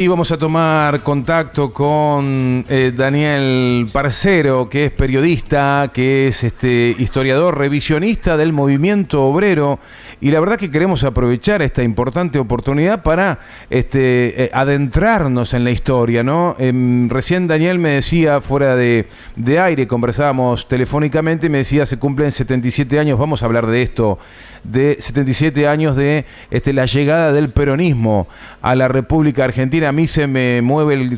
Y vamos a tomar contacto con Daniel Parcero, que es periodista, que es historiador, revisionista del movimiento obrero. Y la verdad que queremos aprovechar esta importante oportunidad para adentrarnos en la historia, ¿no? Recién Daniel me decía, fuera de aire, conversábamos telefónicamente, me decía, se cumplen 77 años, vamos a hablar de esto, de 77 años de la llegada del peronismo a la República Argentina. A mí se me mueve,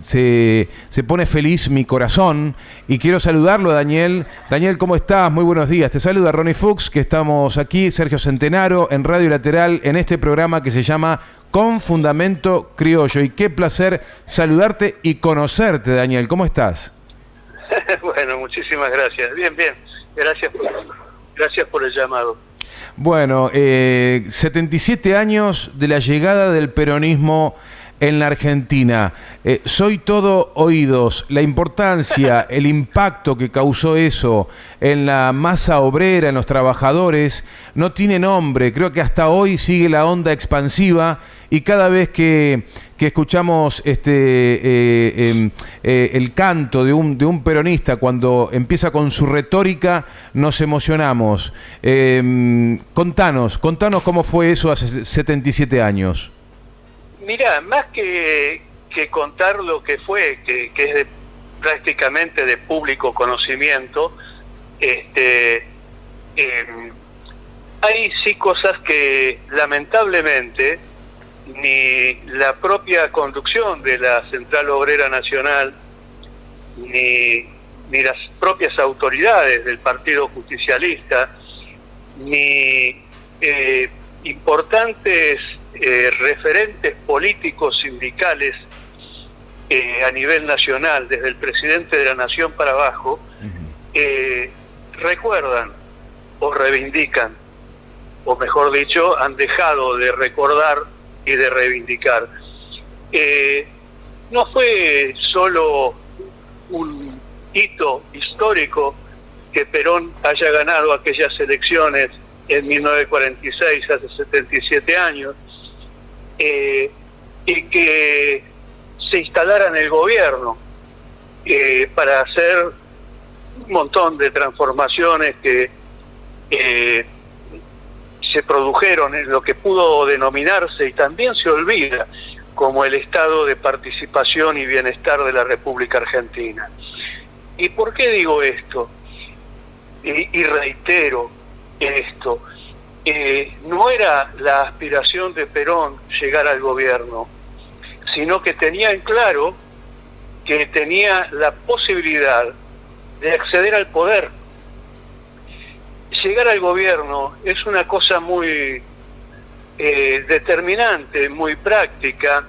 se pone feliz mi corazón y quiero saludarlo a Daniel. Daniel, ¿cómo estás? Muy buenos días. Te saluda Ronnie Fuchs, que estamos aquí, Sergio Centenaro, en Radio Lateral, en este programa que se llama Con Fundamento Criollo. Y qué placer saludarte y conocerte, Daniel. ¿Cómo estás? Bueno, muchísimas gracias. Bien, bien. Gracias por el llamado. Bueno, 77 años de la llegada del peronismo en la Argentina. Soy todo oídos. La importancia, el impacto que causó eso en la masa obrera, en los trabajadores, no tiene nombre. Creo que hasta hoy sigue la onda expansiva y cada vez que escuchamos el canto de un peronista cuando empieza con su retórica, nos emocionamos. Contanos cómo fue eso hace 77 años. Mirá, más que contar lo que fue, que es prácticamente de público conocimiento, hay sí cosas que lamentablemente ni la propia conducción de la Central Obrera Nacional ni las propias autoridades del Partido Justicialista ni importantes referentes políticos sindicales a nivel nacional, desde el presidente de la Nación para abajo, recuerdan o reivindican, o mejor dicho, han dejado de recordar y de reivindicar. No fue solo un hito histórico que Perón haya ganado aquellas elecciones en 1946, hace 77 años, y que se instalara en el gobierno para hacer un montón de transformaciones que se produjeron en lo que pudo denominarse, y también se olvida, como el estado de participación y bienestar de la República Argentina. ¿Y por qué digo esto? Y reitero esto. No era la aspiración de Perón llegar al gobierno, sino que tenía en claro que tenía la posibilidad de acceder al poder. Llegar al gobierno es una cosa muy determinante, muy práctica.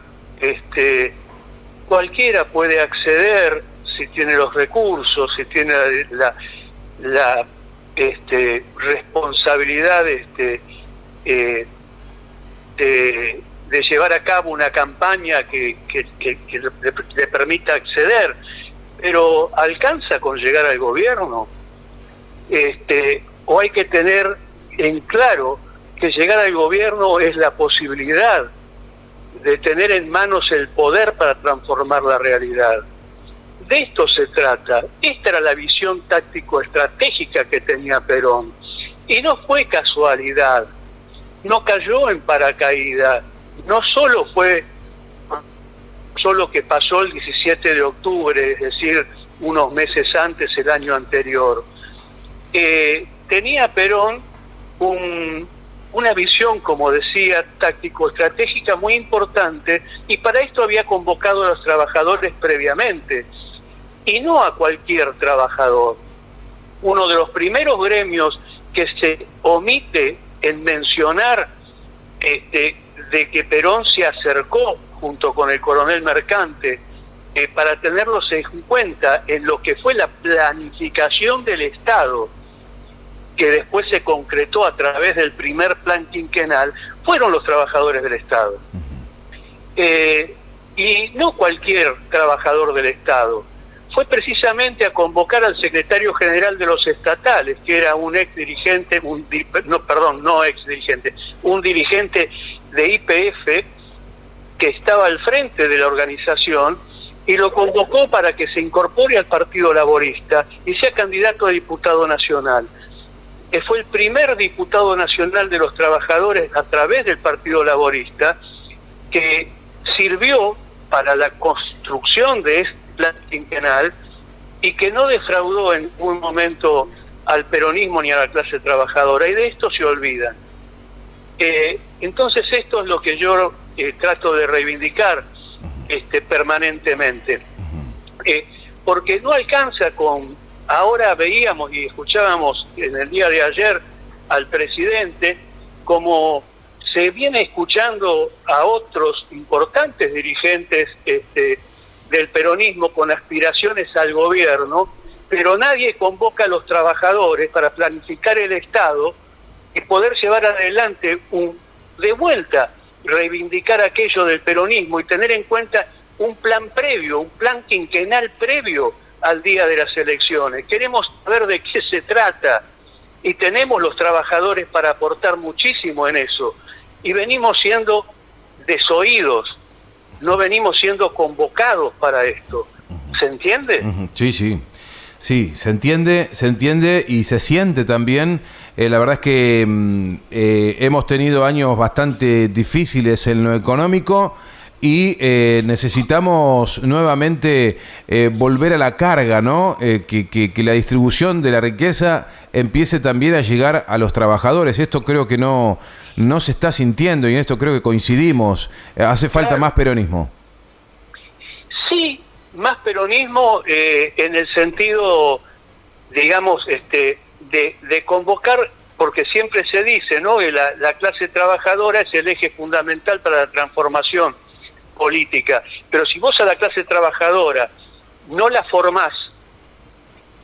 Cualquiera puede acceder si tiene los recursos, si tiene la responsabilidad de llevar a cabo una campaña que le permita acceder. Pero ¿alcanza con llegar al gobierno? O hay que tener en claro que llegar al gobierno es la posibilidad de tener en manos el poder para transformar la realidad. De esto se trata. Esta era la visión táctico-estratégica que tenía Perón. Y no fue casualidad, no cayó en paracaídas, no solo fue que pasó el 17 de octubre, es decir, unos meses antes, el año anterior. Tenía Perón una visión, como decía, táctico-estratégica muy importante, y para esto había convocado a los trabajadores previamente, y no a cualquier trabajador. Uno de los primeros gremios que se omite en mencionar de que Perón se acercó junto con el coronel Mercante para tenerlos en cuenta en lo que fue la planificación del Estado, que después se concretó a través del primer plan quinquenal, fueron los trabajadores del Estado. Y no cualquier trabajador del Estado. Fue precisamente a convocar al secretario general de los estatales, que era un un dirigente de YPF, que estaba al frente de la organización, y lo convocó para que se incorpore al Partido Laborista y sea candidato a diputado nacional. Fue el primer diputado nacional de los trabajadores a través del Partido Laborista, que sirvió para la construcción de este plan quinquenal y que no defraudó en un momento al peronismo ni a la clase trabajadora, y de esto se olvidan. Entonces esto es lo que yo trato de reivindicar permanentemente, porque no alcanza con... Ahora veíamos y escuchábamos en el día de ayer al presidente, como se viene escuchando a otros importantes dirigentes del peronismo con aspiraciones al gobierno, pero nadie convoca a los trabajadores para planificar el Estado y poder llevar adelante de vuelta, reivindicar aquello del peronismo y tener en cuenta un plan previo, un plan quinquenal previo al día de las elecciones. Queremos saber de qué se trata y tenemos los trabajadores para aportar muchísimo en eso, y venimos siendo desoídos, no venimos siendo convocados para esto. ¿Se entiende? Sí, sí. Sí, se entiende y se siente también. La verdad es que hemos tenido años bastante difíciles en lo económico y necesitamos nuevamente volver a la carga, ¿no? Que la distribución de la riqueza empiece también a llegar a los trabajadores. Esto creo que no se está sintiendo, y en esto creo que coincidimos. Hace falta más peronismo. Sí, más peronismo en el sentido, digamos, de convocar, porque siempre se dice, ¿no?, que la clase trabajadora es el eje fundamental para la transformación política. Pero si vos a la clase trabajadora no la formás,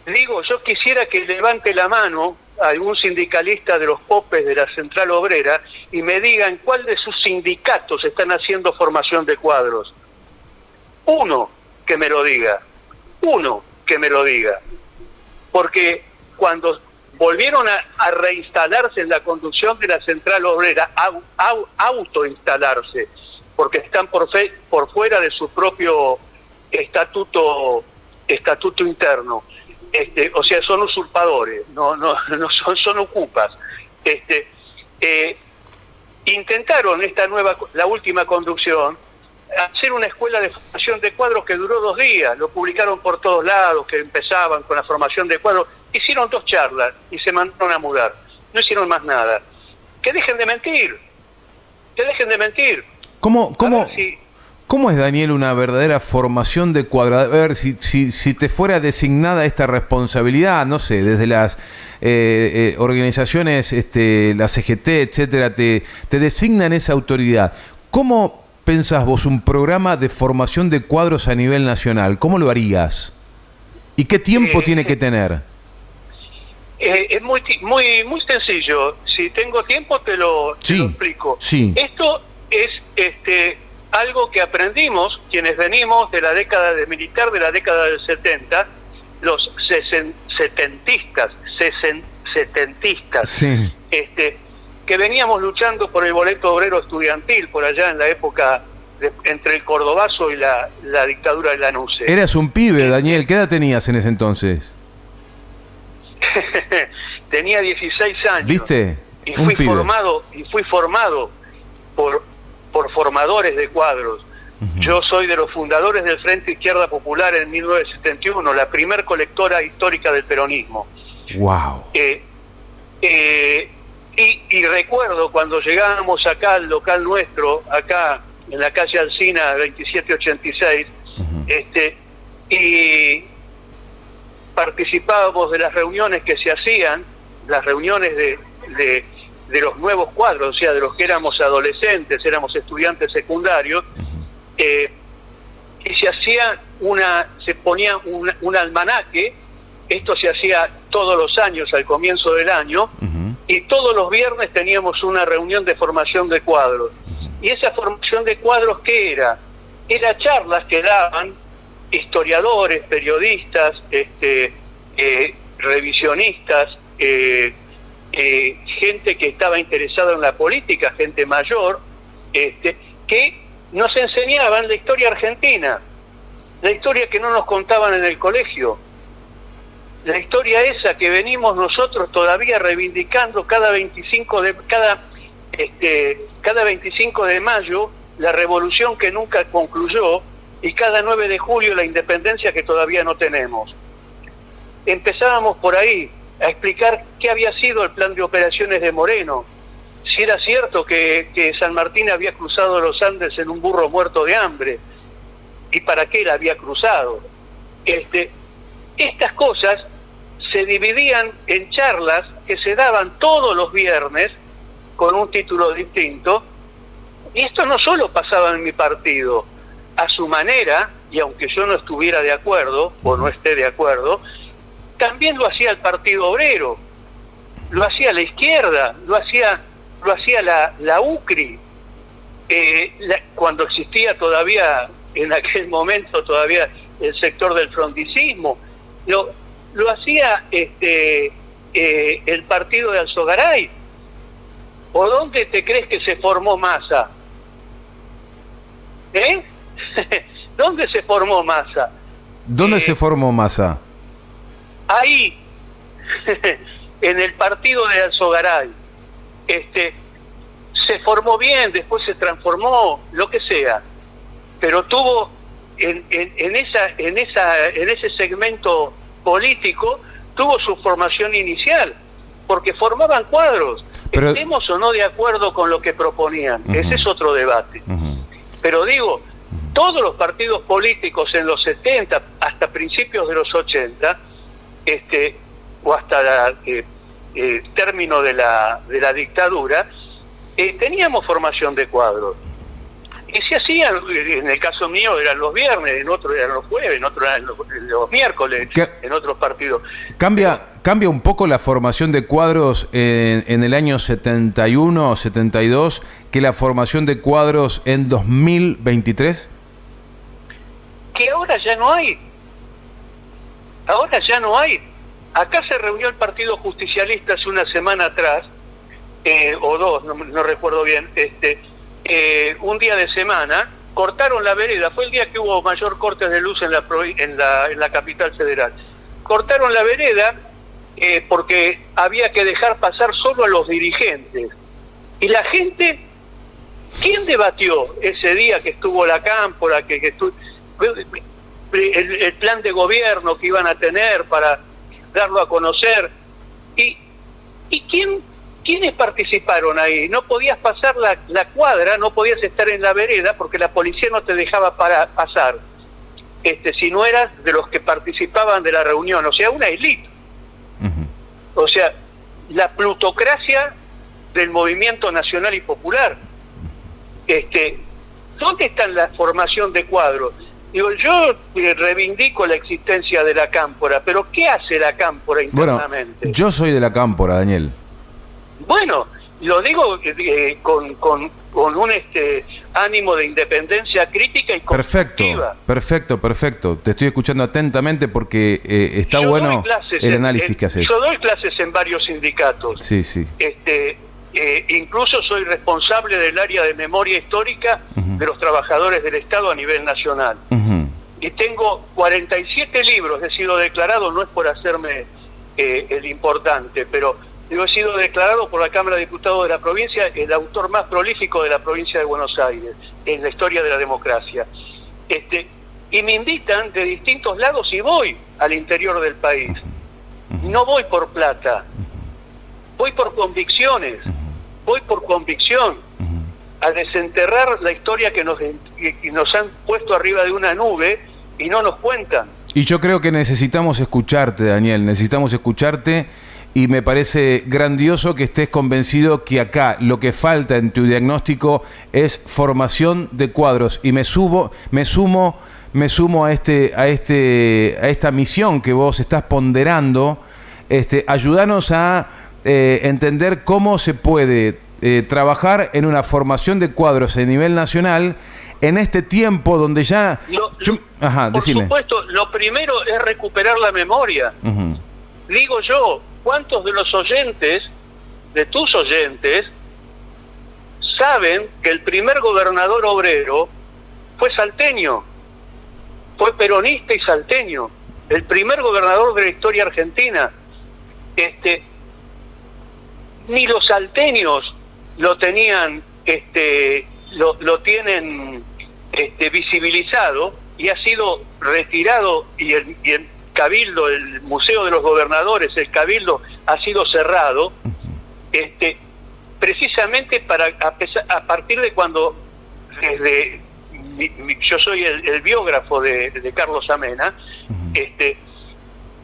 digo, yo quisiera que levante la mano algún sindicalista de los popes de la Central Obrera y me digan cuál de sus sindicatos están haciendo formación de cuadros. Uno que me lo diga, porque cuando volvieron a reinstalarse en la conducción de la Central Obrera, autoinstalarse, porque están por fuera de su propio estatuto interno, o sea, son usurpadores, no son ocupas. Intentaron la última conducción hacer una escuela de formación de cuadros que duró 2 días, lo publicaron por todos lados, que empezaban con la formación de cuadros, hicieron 2 charlas y se mandaron a mudar, no hicieron más nada. Que dejen de mentir. ¿Cómo es, Daniel, una verdadera formación de cuadros? A ver, si te fuera designada esta responsabilidad, no sé, desde las organizaciones, la CGT, etcétera, te designan esa autoridad. ¿Cómo pensás vos un programa de formación de cuadros a nivel nacional? ¿Cómo lo harías? ¿Y qué tiempo tiene que tener? Es muy sencillo. Si tengo tiempo te lo explico. Sí. Esto es algo que aprendimos quienes venimos de la década de militar, de la década del 70, los setentistas, sí, que veníamos luchando por el boleto obrero estudiantil por allá en la época entre el Cordobazo y la dictadura de Lanuse. Eras un pibe, Daniel. ¿Qué edad tenías en ese entonces? Tenía 16 años. ¿Viste? Y fui formado por formadores de cuadros. Yo soy de los fundadores del Frente Izquierda Popular en 1971, la primer colectora histórica del peronismo. Wow. Y recuerdo cuando llegábamos acá al local nuestro, acá en la calle Alsina 2786, y participábamos de las reuniones que se hacían, las reuniones de los nuevos cuadros, o sea, de los que éramos adolescentes, éramos estudiantes secundarios, y se ponía un almanaque. Esto se hacía todos los años al comienzo del año, y todos los viernes teníamos una reunión de formación de cuadros. Y esa formación de cuadros, ¿qué era? Era charlas que daban historiadores, periodistas, revisionistas, gente que estaba interesada en la política, gente mayor, que nos enseñaban la historia argentina, la historia que no nos contaban en el colegio, la historia esa que venimos nosotros todavía reivindicando cada 25 de mayo, la revolución que nunca concluyó, y cada 9 de julio la independencia que todavía no tenemos. Empezábamos por ahí a explicar qué había sido el plan de operaciones de Moreno, si era cierto que San Martín había cruzado los Andes en un burro muerto de hambre, y para qué la había cruzado. Estas cosas se dividían en charlas que se daban todos los viernes con un título distinto, y esto no solo pasaba en mi partido, a su manera, y aunque yo no estuviera de acuerdo, o no esté de acuerdo, también lo hacía el Partido Obrero, lo hacía la izquierda, lo hacía la UCRI, cuando existía todavía, en aquel momento todavía el sector del frondicismo, lo hacía el partido de Alzogaray. ¿O dónde te crees que se formó Massa? ¿Dónde se formó Massa? ¿Dónde se formó Massa? Ahí, en el partido de Alzogaray. Se formó bien, después se transformó, lo que sea, pero tuvo en ese segmento político, tuvo su formación inicial, porque formaban cuadros, pero estemos o no de acuerdo con lo que proponían, ese es otro debate. Pero digo, todos los partidos políticos en los 70 hasta principios de los 80, o hasta el término de la dictadura, teníamos formación de cuadros. Y se hacían, en el caso mío eran los viernes, en otro eran los jueves, en otro eran los miércoles, en otros partidos. ¿Cambia un poco la formación de cuadros en el año 71 o 72 que la formación de cuadros en 2023? Que ahora ya no hay. Ahora ya no hay. Acá se reunió el Partido Justicialista hace una semana atrás, o dos, no recuerdo bien, un día de semana, cortaron la vereda, fue el día que hubo mayor cortes de luz en la capital federal. Cortaron la vereda porque había que dejar pasar solo a los dirigentes. Y la gente, ¿quién debatió ese día que estuvo la cámpora, el plan de gobierno que iban a tener para darlo a conocer? ¿Y quiénes participaron ahí? No podías pasar la cuadra, no podías estar en la vereda porque la policía no te dejaba pasar, si no eras de los que participaban de la reunión, o sea, una élite. O sea, la plutocracia del movimiento nacional y popular. ¿Dónde está la formación de cuadros? Digo, yo reivindico la existencia de la cámpora, pero ¿qué hace la cámpora internamente? Bueno, yo soy de la cámpora, Daniel. Bueno, lo digo con un ánimo de independencia crítica y constructiva. Perfecto. Te estoy escuchando atentamente porque está bueno el análisis que haces. Yo doy clases en varios sindicatos. Sí. Incluso soy responsable del área de memoria histórica de los trabajadores del Estado a nivel nacional. Y tengo 47 libros, he sido declarado, no es por hacerme el importante, pero he sido declarado por la Cámara de Diputados de la provincia el autor más prolífico de la provincia de Buenos Aires en la historia de la democracia. Y me invitan de distintos lados y voy al interior del país. No voy por plata, voy por convicciones, voy por convicción a desenterrar la historia que nos han puesto arriba de una nube y no nos cuentan. Y yo creo que necesitamos escucharte, Daniel, necesitamos escucharte. Y me parece grandioso que estés convencido que acá lo que falta en tu diagnóstico es formación de cuadros. Y me sumo a esta misión que vos estás ponderando. Ayúdanos a entender cómo se puede trabajar en una formación de cuadros a nivel nacional en este tiempo donde ya... Por supuesto, lo primero es recuperar la memoria. Digo yo, ¿cuántos de los oyentes, de tus oyentes, saben que el primer gobernador obrero salteño, fue peronista y salteño, el primer gobernador de la historia argentina. Ni los salteños lo tenían, lo tienen visibilizado, y ha sido retirado, y el Cabildo, el Museo de los Gobernadores, el Cabildo ha sido cerrado, precisamente a partir de cuando, yo soy el biógrafo de Carlos Amena,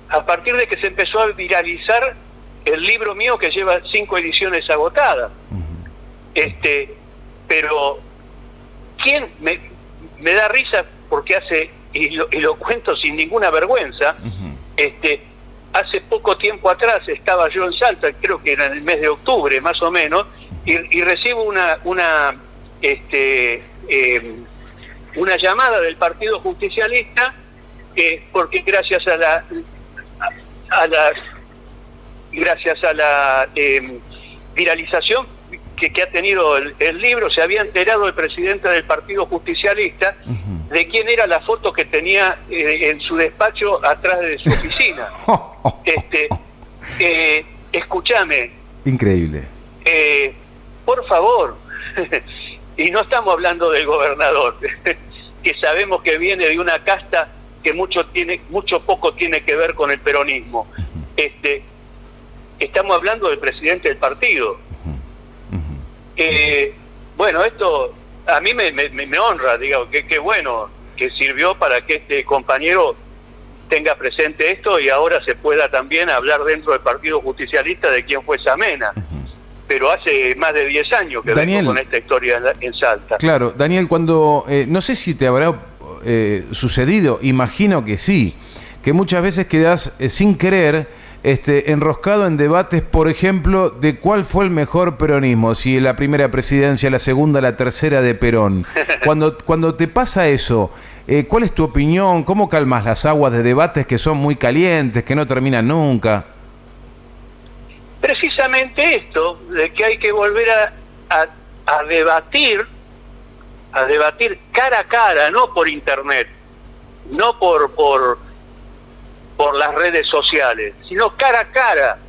a partir de que se empezó a viralizar el libro mío, que lleva 5 ediciones agotadas. Pero ¿quién me da risa? Porque y lo cuento sin ninguna vergüenza, hace poco tiempo atrás estaba yo en Salta, creo que era en el mes de octubre más o menos, y recibo una llamada del Partido Justicialista, porque gracias a la viralización que ha tenido el libro, se había enterado el presidente del Partido Justicialista de quién era la foto que tenía en su despacho atrás de su oficina. Escúchame. Increíble. Por favor, y no estamos hablando del gobernador, que sabemos que viene de una casta que mucho poco tiene que ver con el peronismo. Estamos hablando del presidente del partido. Bueno, esto a mí me honra, digo, que bueno, que sirvió para que este compañero tenga presente esto, y ahora se pueda también hablar dentro del Partido Justicialista de quién fue Samena. Pero hace más de 10 años que vengo con esta historia en Salta. Claro, Daniel, cuando no sé si te habrá sucedido, imagino que sí, que muchas veces quedás sin querer enroscado en debates, por ejemplo, de cuál fue el mejor peronismo, si la primera presidencia, la segunda, la tercera de Perón. Cuando te pasa eso, ¿cuál es tu opinión? ¿Cómo calmas las aguas de debates que son muy calientes, que no terminan nunca? Precisamente esto, de que hay que volver a debatir cara a cara, no por internet, no por las redes sociales, sino cara a cara.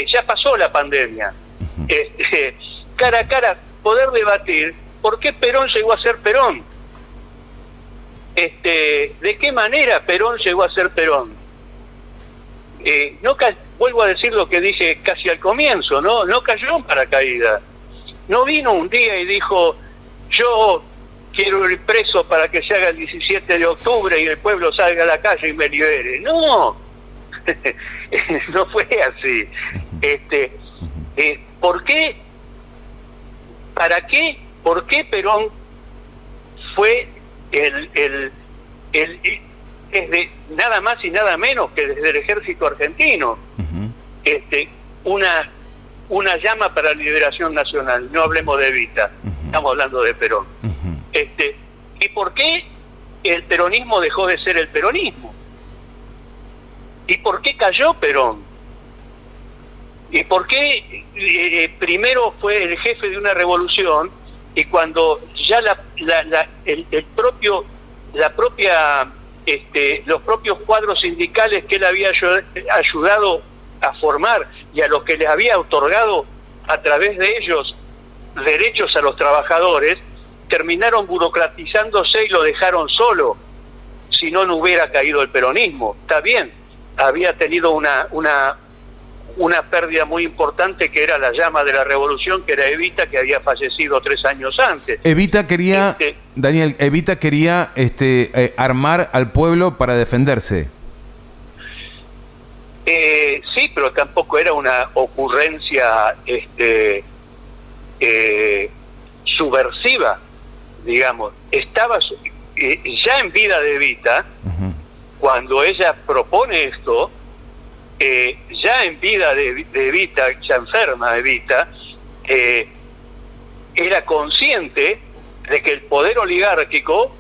Ya pasó la pandemia. Cara a cara, poder debatir por qué Perón llegó a ser Perón. ¿De qué manera Perón llegó a ser Perón? Vuelvo a decir lo que dije casi al comienzo, no cayó en paracaídas. No vino un día y dijo, yo quiero ir preso para que se haga el 17 de octubre y el pueblo salga a la calle y me libere. No, no fue así. ¿Por qué? ¿Para qué? ¿Por qué Perón fue desde nada más y nada menos que desde el ejército argentino, una llama para la liberación nacional? No hablemos de Evita, estamos hablando de Perón. ¿Y por qué el peronismo dejó de ser el peronismo? ¿Y por qué cayó Perón? ¿Y por qué primero fue el jefe de una revolución, y cuando ya los propios cuadros sindicales que él había ayudado a formar y a los que les había otorgado a través de ellos derechos a los trabajadores, terminaron burocratizándose y lo dejaron solo? Si no hubiera caído el peronismo. Está bien, había tenido una pérdida muy importante, que era la llama de la revolución, que era Evita, que había fallecido 3 años antes. Evita quería, Daniel, Evita quería armar al pueblo para defenderse. Sí, pero tampoco era una ocurrencia subversiva, digamos. Estaba ya en vida de Evita, cuando ella propone esto, ya en vida de Evita, ya enferma de Evita, era consciente de que el poder oligárquico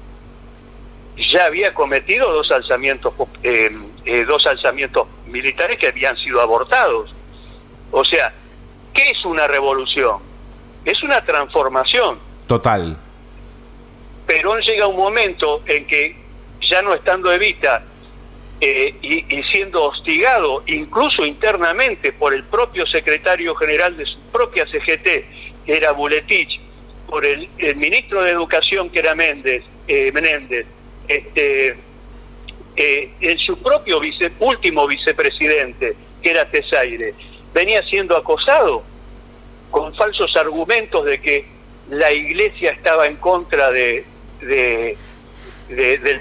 ya había cometido dos alzamientos militares que habían sido abortados. O sea, ¿qué es una revolución? Es una transformación. Total. Perón llega a un momento en que, ya no estando Evita, y siendo hostigado incluso internamente por el propio secretario general de su propia CGT, que era Buletich, por el ministro de Educación, que era Menéndez, en su propio último vicepresidente, que era Tesaire, venía siendo acosado con falsos argumentos de que la Iglesia estaba en contra del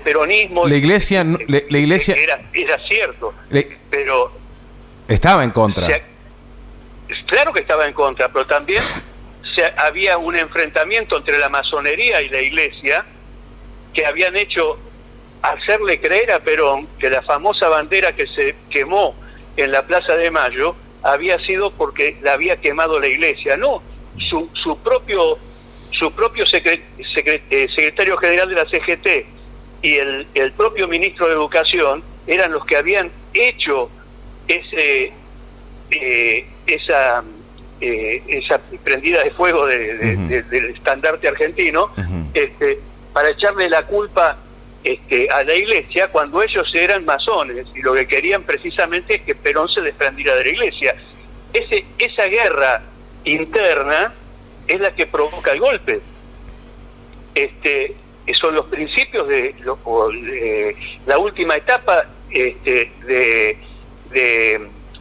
peronismo. La Iglesia era cierto, pero estaba en contra. Claro que estaba en contra, pero también había un enfrentamiento entre la masonería y la Iglesia, que habían hecho hacerle creer a Perón que la famosa bandera que se quemó en la Plaza de Mayo había sido porque la había quemado la Iglesia. No, su propio secretario general de la CGT y el propio ministro de Educación eran los que habían hecho esa prendida de fuego del estandarte argentino, para echarle la culpa a la Iglesia, cuando ellos eran masones y lo que querían precisamente es que Perón se desprendiera de la Iglesia. Esa guerra interna es la que provoca el golpe. Son los principios de la última etapa de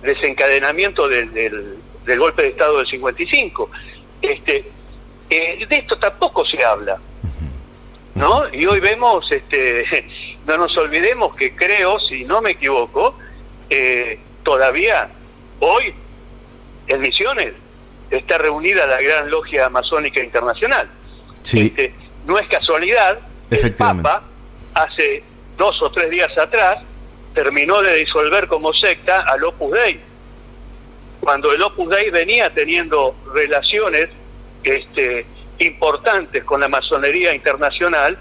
desencadenamiento del golpe de Estado del 55. De esto tampoco se habla, ¿no? Y hoy vemos, no nos olvidemos que creo, si no me equivoco, todavía hoy en Misiones está reunida la Gran Logia Masónica Internacional. Sí. No es casualidad, el Papa hace 2 o 3 días atrás terminó de disolver como secta al Opus Dei, cuando el Opus Dei venía teniendo relaciones importantes con la masonería internacional,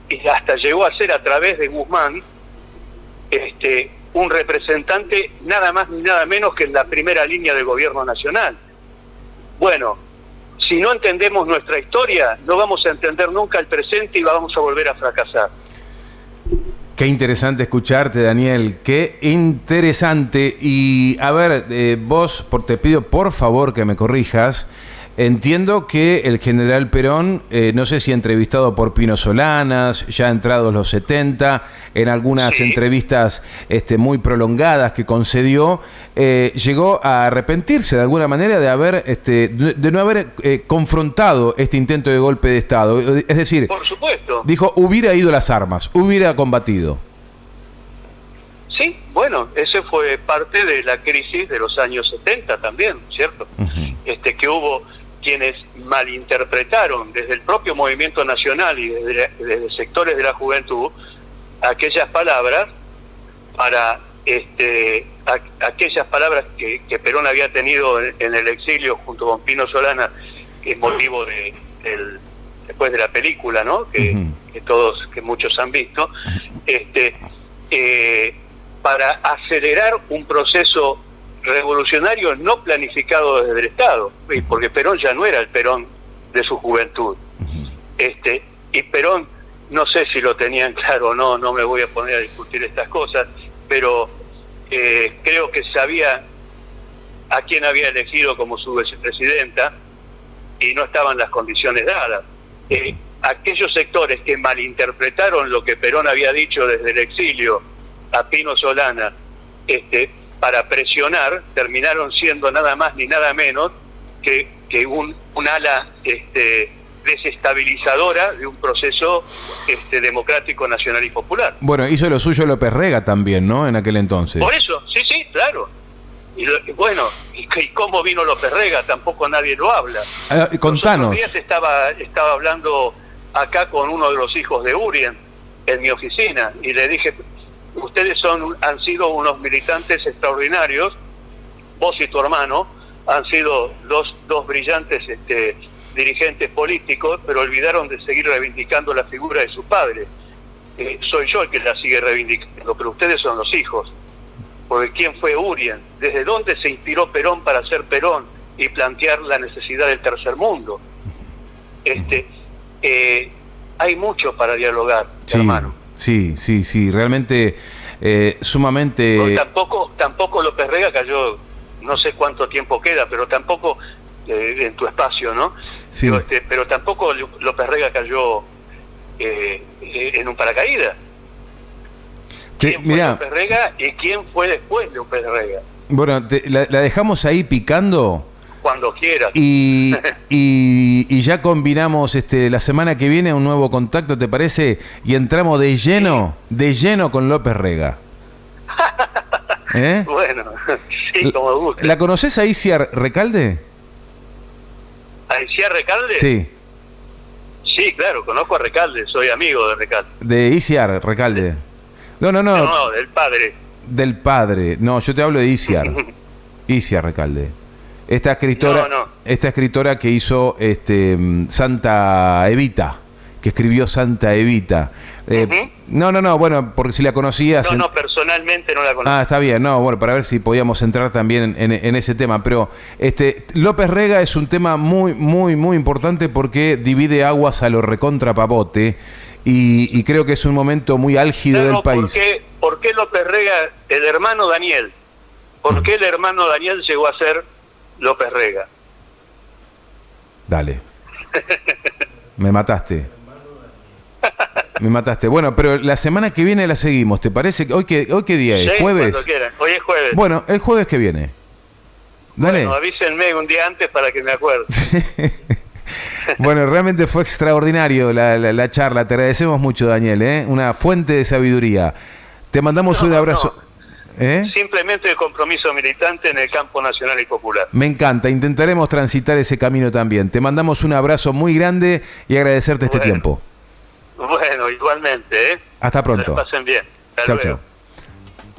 y hasta llegó a ser, a través de Guzmán, un representante nada más ni nada menos que en la primera línea del gobierno nacional. Bueno, si no entendemos nuestra historia, no vamos a entender nunca el presente y vamos a volver a fracasar. Qué interesante escucharte, Daniel, qué interesante. Y a ver, vos, te pido por favor que me corrijas. Entiendo que el general Perón, no sé si entrevistado por Pino Solanas, ya entrados los 70, en algunas entrevistas muy prolongadas que concedió, llegó a arrepentirse de alguna manera de no haber confrontado este intento de golpe de Estado. Es decir, por supuesto, dijo, hubiera ido a las armas, hubiera combatido. Sí, bueno, ese fue parte de la crisis de los años 70 también, ¿cierto? Que hubo quienes malinterpretaron desde el propio movimiento nacional y desde sectores de la juventud aquellas palabras para aquellas palabras que Perón había tenido en el exilio junto con Pino Solana, que es motivo después de la película, ¿no? Que muchos han visto, para acelerar un proceso revolucionario no planificado desde el Estado, porque Perón ya no era el Perón de su juventud. Y Perón, no sé si lo tenían claro o no, no me voy a poner a discutir estas cosas, pero creo que sabía a quién había elegido como su vicepresidenta y no estaban las condiciones dadas. Aquellos sectores que malinterpretaron lo que Perón había dicho desde el exilio a Pino Solana, para presionar, terminaron siendo nada más ni nada menos que un ala desestabilizadora de un proceso democrático, nacional y popular. Bueno, hizo lo suyo López Rega también, ¿no? En aquel entonces. Por eso, sí, claro. Y cómo vino López Rega, tampoco nadie lo habla. Contanos. Los otros días estaba hablando acá con uno de los hijos de Urien en mi oficina y le dije: ustedes han sido unos militantes extraordinarios, vos y tu hermano han sido dos brillantes dirigentes políticos, pero olvidaron de seguir reivindicando la figura de su padre. Soy yo el que la sigue reivindicando, pero ustedes son los hijos. Porque ¿quién fue Urien? ¿Desde dónde se inspiró Perón para ser Perón y plantear la necesidad del tercer mundo? hay mucho para dialogar, Sí, hermano. sí, realmente sumamente... Porque tampoco López Rega cayó, no sé cuánto tiempo queda, pero tampoco en tu espacio, ¿no? Sí. Pero tampoco López Rega cayó en un paracaídas. ¿Quién fue Mirá, López Rega y quién fue después de López Rega? bueno, la dejamos ahí picando Cuando quieras. y ya combinamos la semana que viene un nuevo contacto, ¿te parece? Y entramos de lleno con López Rega. ¿Eh? Bueno, sí, como guste. ¿La conoces a Iciar Recalde? ¿A Iciar Recalde? Sí, Sí, claro, conozco a Recalde, soy amigo de Recalde. de Iciar Recalde. No, No, del padre. del padre. No, yo te hablo de Iciar. Iciar Recalde. Esta escritora que hizo Santa Evita, que escribió Santa Evita. No, bueno, porque si la conocías... No, personalmente no la conozco. Ah, está bien, no, bueno, para ver si podíamos entrar también en ese tema. Pero López Rega es un tema muy, muy, muy importante porque divide aguas a lo recontra Pavote y creo que es un momento muy álgido del país. ¿Por qué López Rega, el hermano Daniel? ¿Por qué el hermano Daniel llegó a ser López Rega? Dale. Me mataste. Me mataste. Bueno, pero la semana que viene la seguimos, ¿te parece? ¿Hoy qué día es? Sí, ¿Jueves? cuando quieran. Hoy es jueves. Bueno, el jueves que viene. Dale. Bueno, avísenme un día antes para que me acuerde. Bueno, realmente fue extraordinario la charla. Te agradecemos mucho, Daniel, ¿eh? Una fuente de sabiduría. Te mandamos un abrazo. ¿Eh? Simplemente el compromiso militante en el campo nacional y popular. Me encanta. Intentaremos transitar ese camino también. Te mandamos un abrazo muy grande y agradecerte este tiempo. Bueno, igualmente, ¿eh? Hasta pronto. Que la pasen bien. Hasta Chau, luego. chau.